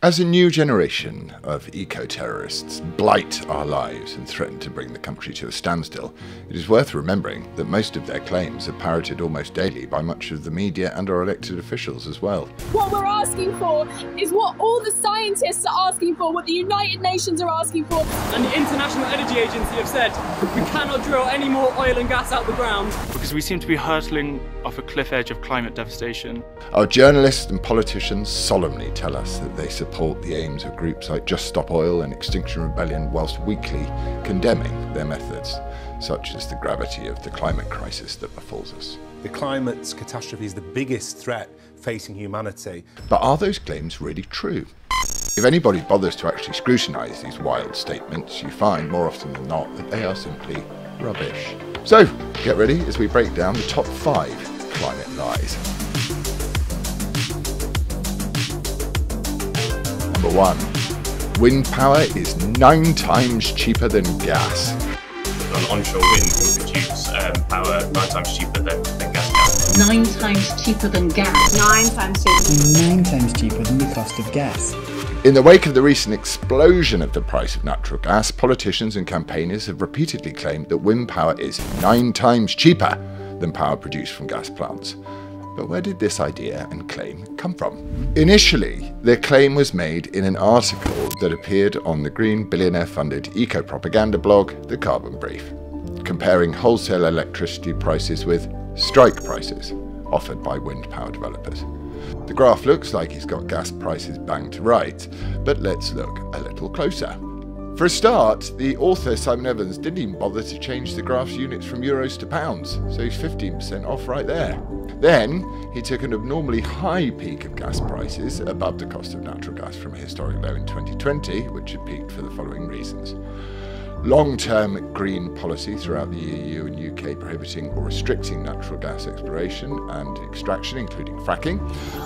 As a new generation of eco-terrorists blight our lives and threaten to bring the country to a standstill, it is worth remembering that most of their claims are parroted almost daily by much of the media and our elected officials as well. What we're asking for is what all the scientists are asking for, what the United Nations are asking for. And the International Energy Agency have said we cannot drill any more oil and gas out the ground. Because we seem to be hurtling off a cliff edge of climate devastation. Our journalists and politicians solemnly tell us that they support the aims of groups like Just Stop Oil and Extinction Rebellion, whilst weakly condemning their methods, such as the gravity of the climate crisis that befalls us. The climate catastrophe is the biggest threat facing humanity. But are those claims really true? If anybody bothers to actually scrutinise these wild statements, you find more often than not that they are simply rubbish. So, get ready as we break down the top 5 climate lies. Number 1. Wind power is 9 times cheaper than gas. On onshore wind can produce power 9 times cheaper than gas. 9 times cheaper than gas. 9 times cheaper. 9 times cheaper than the cost of gas. In the wake of the recent explosion of the price of natural gas, politicians and campaigners have repeatedly claimed that wind power is 9 times cheaper than power produced from gas plants. But where did this idea and claim come from? Initially, their claim was made in an article that appeared on the green billionaire-funded eco-propaganda blog, The Carbon Brief, comparing wholesale electricity prices with strike prices offered by wind power developers. The graph looks like he's got gas prices banged to rights, but let's look a little closer. For a start, the author Simon Evans didn't even bother to change the graph's units from euros to pounds, so he's 15% off right there. Then, he took an abnormally high peak of gas prices above the cost of natural gas from a historic low in 2020, which had peaked for the following reasons. Long-term green policy throughout the EU and UK prohibiting or restricting natural gas exploration and extraction, including fracking.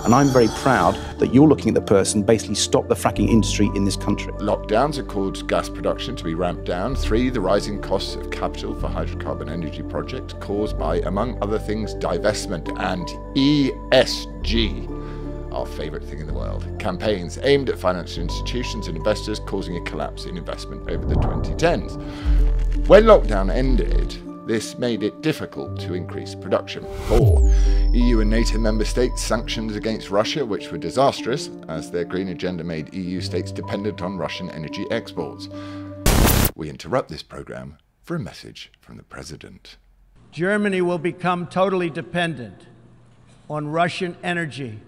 And I'm very proud that you're looking at the person basically stop the fracking industry in this country. Lockdowns have caused gas production to be ramped down. 3, the rising costs of capital for hydrocarbon energy projects caused by, among other things, divestment and ESG. Our favourite thing in the world. Campaigns aimed at financial institutions and investors, causing a collapse in investment over the 2010s. When lockdown ended, this made it difficult to increase production. 4. EU and NATO member states sanctions against Russia, which were disastrous, as their green agenda made EU states dependent on Russian energy exports. We interrupt this programme for a message from the President. Germany will become totally dependent on Russian energy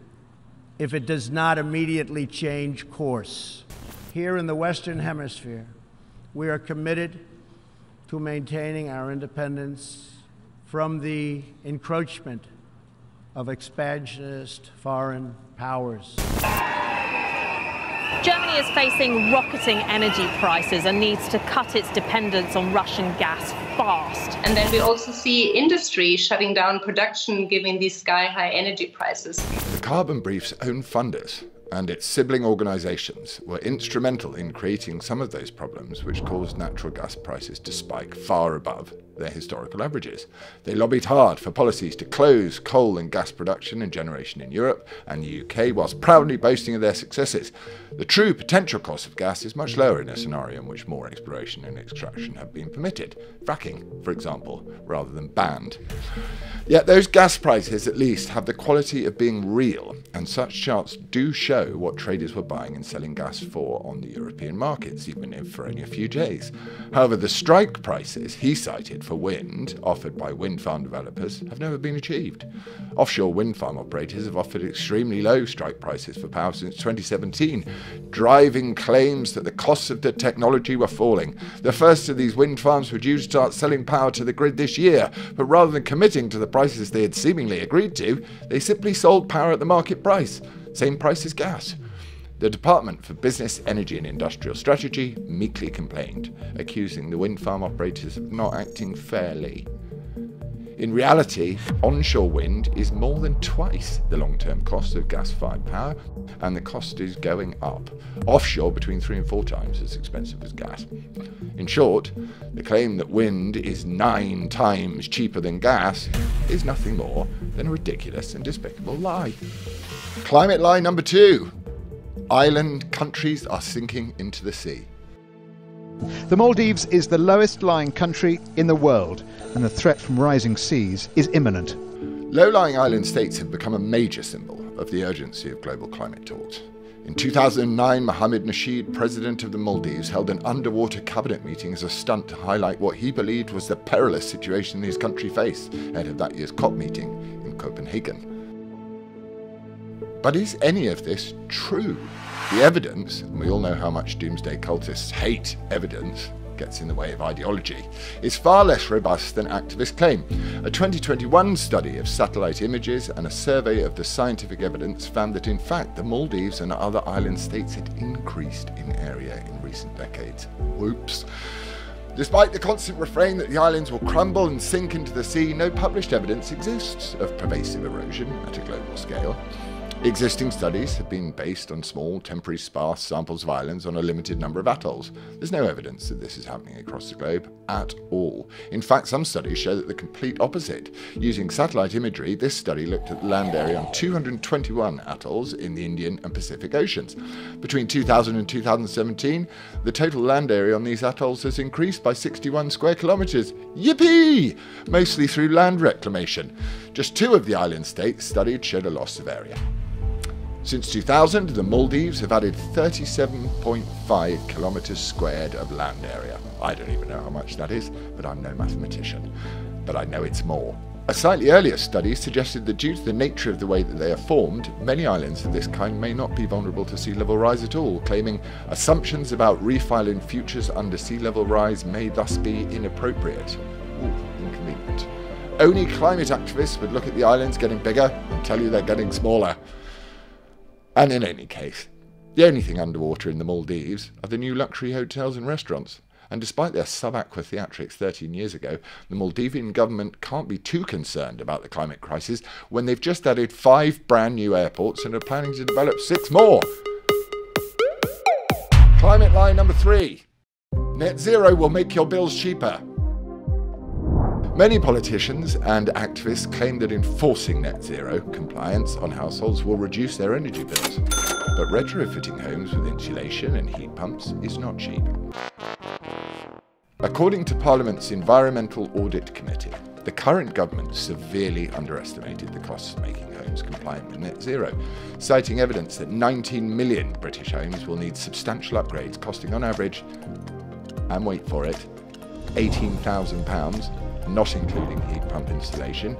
if it does not immediately change course. Here in the Western Hemisphere, we are committed to maintaining our independence from the encroachment of expansionist foreign powers. Germany is facing rocketing energy prices and needs to cut its dependence on Russian gas fast. And then we also see industry shutting down production given these sky-high energy prices. The Carbon Brief's own funders and its sibling organisations were instrumental in creating some of those problems which caused natural gas prices to spike far above their historical averages. They lobbied hard for policies to close coal and gas production and generation in Europe and the UK, whilst proudly boasting of their successes. The true potential cost of gas is much lower in a scenario in which more exploration and extraction have been permitted. Fracking, for example, rather than banned. Yet those gas prices at least have the quality of being real, and such charts do show what traders were buying and selling gas for on the European markets, even if for only a few days. However, the strike prices he cited for wind, offered by wind farm developers, have never been achieved. Offshore wind farm operators have offered extremely low strike prices for power since 2017, driving claims that the costs of the technology were falling. The first of these wind farms were due to start selling power to the grid this year, but rather than committing to the prices they had seemingly agreed to, they simply sold power at the market price, same price as gas. The Department for Business, Energy and Industrial Strategy meekly complained, accusing the wind farm operators of not acting fairly. In reality, onshore wind is more than twice the long-term cost of gas-fired power, and the cost is going up. Offshore, between 3 and 4 times as expensive as gas. In short, the claim that wind is 9 times cheaper than gas is nothing more than a ridiculous and despicable lie. Climate lie number 2. Island countries are sinking into the sea. The Maldives is the lowest lying country in the world, and the threat from rising seas is imminent. Low-lying island states have become a major symbol of the urgency of global climate talks. In 2009, Mohammed Nasheed, president of the Maldives, held an underwater cabinet meeting as a stunt to highlight what he believed was the perilous situation his country faced ahead of that year's COP meeting in Copenhagen. But is any of this true? The evidence, and we all know how much doomsday cultists hate evidence, gets in the way of ideology, is far less robust than activists claim. A 2021 study of satellite images and a survey of the scientific evidence found that in fact the Maldives and other island states had increased in area in recent decades. Whoops. Despite the constant refrain that the islands will crumble and sink into the sea, no published evidence exists of pervasive erosion at a global scale. Existing studies have been based on small, temporary, sparse samples of islands on a limited number of atolls. There's no evidence that this is happening across the globe at all. In fact, some studies show that the complete opposite. Using satellite imagery, this study looked at the land area on 221 atolls in the Indian and Pacific Oceans. Between 2000 and 2017, the total land area on these atolls has increased by 61 square kilometres. Yippee! Mostly through land reclamation. Just 2 of the island states studied showed a loss of area. Since 2000, the Maldives have added 37.5 kilometres squared of land area. I don't even know how much that is, but I'm no mathematician. But I know it's more. A slightly earlier study suggested that due to the nature of the way that they are formed, many islands of this kind may not be vulnerable to sea level rise at all, claiming assumptions about refiling futures under sea level rise may thus be inappropriate. Ooh, inconvenient. Only climate activists would look at the islands getting bigger and tell you they're getting smaller. And in any case, the only thing underwater in the Maldives are the new luxury hotels and restaurants. And despite their sub-aqua theatrics 13 years ago, the Maldivian government can't be too concerned about the climate crisis when they've just added 5 brand new airports and are planning to develop 6 more. Climate lie number 3. Net zero will make your bills cheaper. Many politicians and activists claim that enforcing net zero compliance on households will reduce their energy bills. But retrofitting homes with insulation and heat pumps is not cheap. According to Parliament's Environmental Audit Committee, the current government severely underestimated the costs of making homes compliant with net zero, citing evidence that 19 million British homes will need substantial upgrades costing on average, and wait for it, £18,000, not including heat pump installation.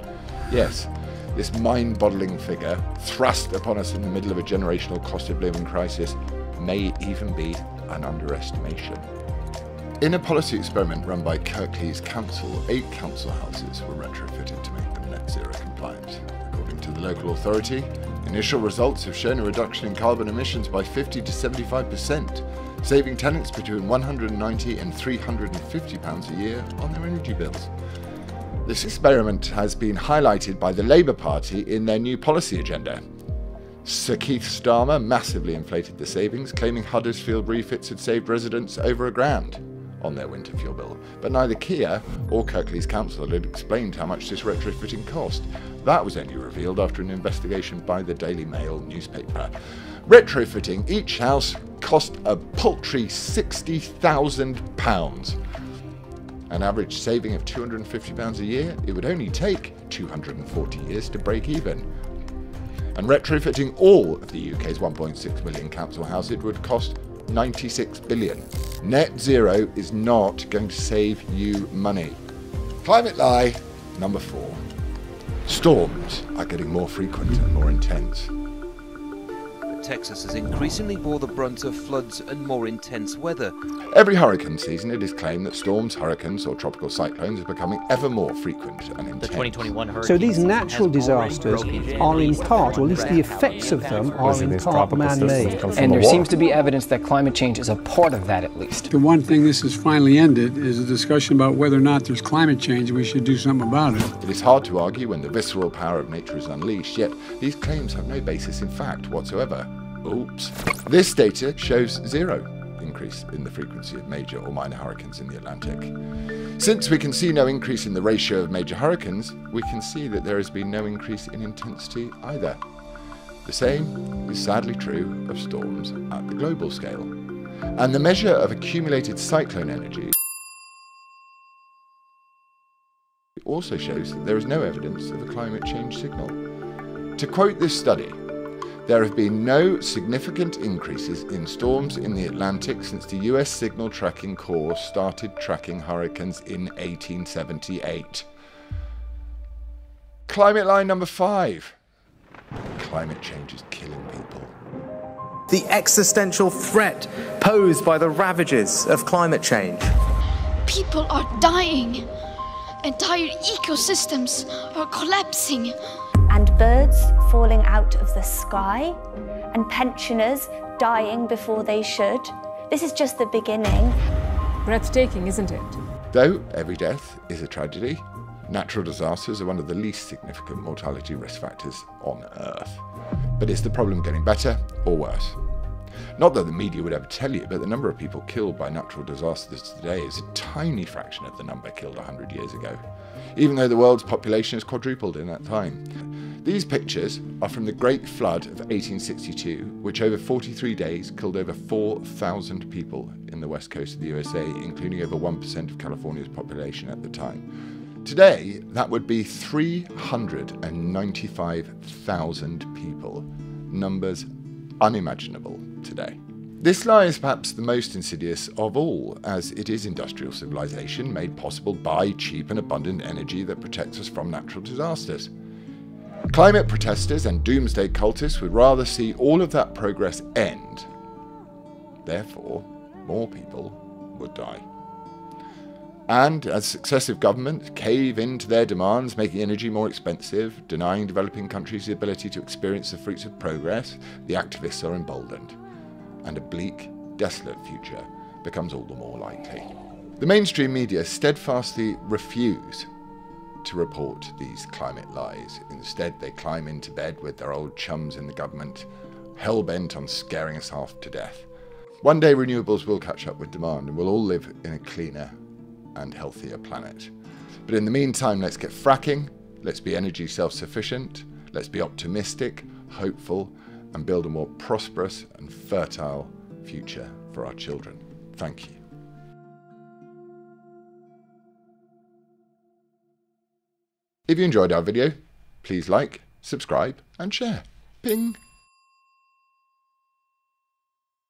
Yes, this mind-boggling figure, thrust upon us in the middle of a generational cost of living crisis, may even be an underestimation. In a policy experiment run by Kirklees Council, 8 council houses were retrofitted to make them net zero compliant. According to the local authority, initial results have shown a reduction in carbon emissions by 50 to 75%, saving tenants between £190 and £350 a year on their energy bills. This experiment has been highlighted by the Labour Party in their new policy agenda. Sir Keith Starmer massively inflated the savings, claiming Huddersfield refits had saved residents over £1,000 on their winter fuel bill. But neither Kia or Kirklees Council had explained how much this retrofitting cost. That was only revealed after an investigation by the Daily Mail newspaper. Retrofitting each house cost a paltry £60,000. An average saving of £250 a year, it would only take 240 years to break even. And retrofitting all of the UK's 1.6 million council houses would cost £96 billion. Net zero is not going to save you money. Climate lie number 4. Storms are getting more frequent and more intense. Texas has increasingly bore the brunt of floods and more intense weather. Every hurricane season, it is claimed that storms, hurricanes or tropical cyclones are becoming ever more frequent and intense. The 2021 hurricane so these natural disasters are in part, or at least the effects of them are in part man-made. And there seems to be evidence that climate change is a part of that at least. The one thing this has finally ended is a discussion about whether or not there's climate change and we should do something about it. It is hard to argue when the visceral power of nature is unleashed, yet these claims have no basis in fact whatsoever. Oops. This data shows 0 increase in the frequency of major or minor hurricanes in the Atlantic. Since we can see no increase in the ratio of major hurricanes, we can see that there has been no increase in intensity either. The same is sadly true of storms at the global scale. And the measure of accumulated cyclone energy also shows that there is no evidence of a climate change signal. To quote this study, there have been no significant increases in storms in the Atlantic since the US Signal Tracking Corps started tracking hurricanes in 1878. Climate line number 5. Climate change is killing people. The existential threat posed by the ravages of climate change. People are dying. Entire ecosystems are collapsing. And birds falling out of the sky, and pensioners dying before they should. This is just the beginning. Breathtaking, isn't it? Though every death is a tragedy, natural disasters are one of the least significant mortality risk factors on Earth. But is the problem getting better or worse? Not that the media would ever tell you, but the number of people killed by natural disasters today is a tiny fraction of the number killed 100 years ago, even though the world's population has quadrupled in that time. These pictures are from the Great Flood of 1862, which over 43 days killed over 4,000 people in the west coast of the USA, including over 1% of California's population at the time. Today, that would be 395,000 people, numbers unimaginable today. This lie is perhaps the most insidious of all, as it is industrial civilization made possible by cheap and abundant energy that protects us from natural disasters. Climate protesters and doomsday cultists would rather see all of that progress end. Therefore, more people would die. And as successive governments cave into their demands, making energy more expensive, denying developing countries the ability to experience the fruits of progress, the activists are emboldened. And a bleak, desolate future becomes all the more likely. The mainstream media steadfastly refuse to report these climate lies. Instead, they climb into bed with their old chums in the government, hell-bent on scaring us half to death. One day renewables will catch up with demand and we'll all live in a cleaner and healthier planet. But in the meantime, let's get fracking, let's be energy self-sufficient, let's be optimistic, hopeful, and build a more prosperous and fertile future for our children. Thank you. If you enjoyed our video, please like, subscribe, and share. Ping!